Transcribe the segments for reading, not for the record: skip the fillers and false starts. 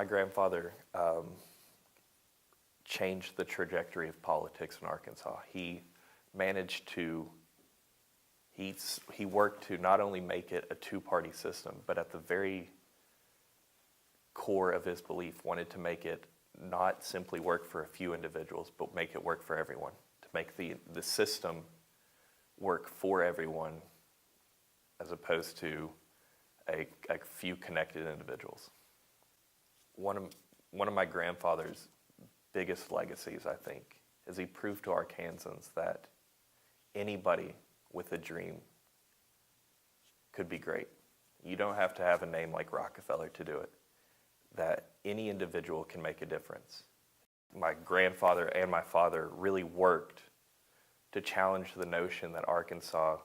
grandfather changed the trajectory of politics in Arkansas. He managed to, he worked to not only make it a two-party system, but at the very core of his belief wanted to make it not simply work for a few individuals, but make it work for everyone, to make the system work for everyone as opposed to a few connected individuals. One of my grandfather's biggest legacies, I think, is he proved to Arkansans that anybody with a dream could be great. You don't have to have a name like Rockefeller to do it. That any individual can make a difference. My grandfather and my father really worked to challenge the notion that Arkansas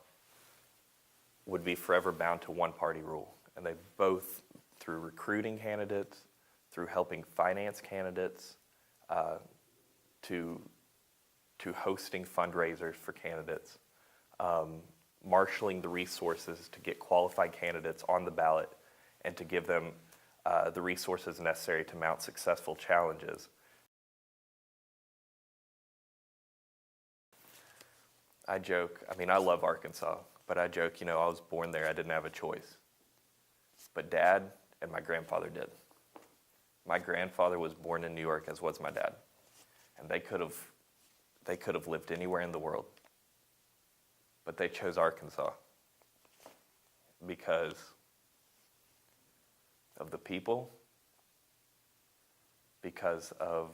would be forever bound to one-party rule. And they both, through recruiting candidates, through helping finance candidates, to hosting fundraisers for candidates, marshaling the resources to get qualified candidates on the ballot and to give them the resources necessary to mount successful challenges. I joke, I love Arkansas, but I joke, I was born there, I didn't have a choice. But Dad and my grandfather did. My grandfather was born in New York, as was my dad. And they could have lived anywhere in the world. But they chose Arkansas because of the people, because of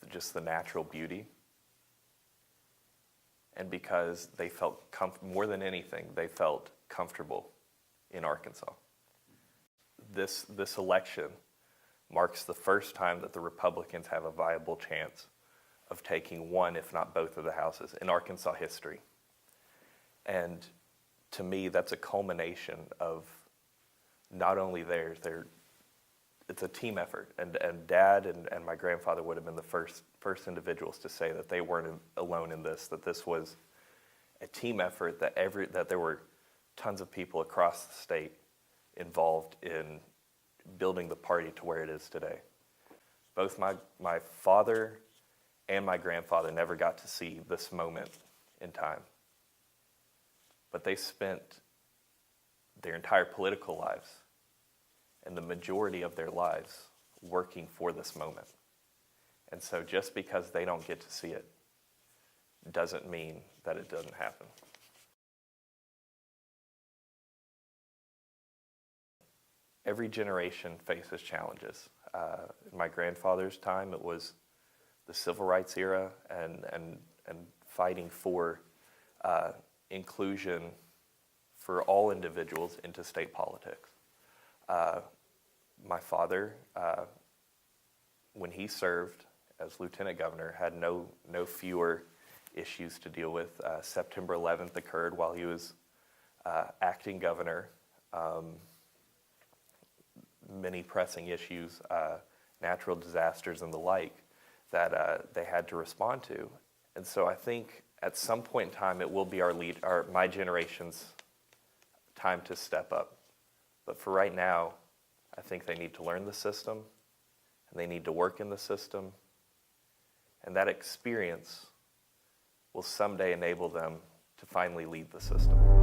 just the natural beauty, and because they felt, more than anything, they felt comfortable in Arkansas. This election marks the first time that the Republicans have a viable chance of taking one, if not both, of the houses in Arkansas history. And to me, that's a culmination of not only theirs, it's a team effort. And Dad and my grandfather would have been the first individuals to say that they weren't alone in this, that this was a team effort, that there were tons of people across the state involved in building the party to where it is today. Both my father and my grandfather never got to see this moment in time. But they spent their entire political lives and the majority of their lives working for this moment. And so just because they don't get to see it doesn't mean that it doesn't happen. Every generation faces challenges. In my grandfather's time, it was the civil rights era and fighting for inclusion for all individuals into state politics. My father, when he served as lieutenant governor, had no fewer issues to deal with. September 11th occurred while he was acting governor. Many pressing issues, natural disasters and the like, that they had to respond to. And so I think at some point in time it will be my generation's time to step up. But for right now, I think they need to learn the system, and they need to work in the system, and that experience will someday enable them to finally lead the system.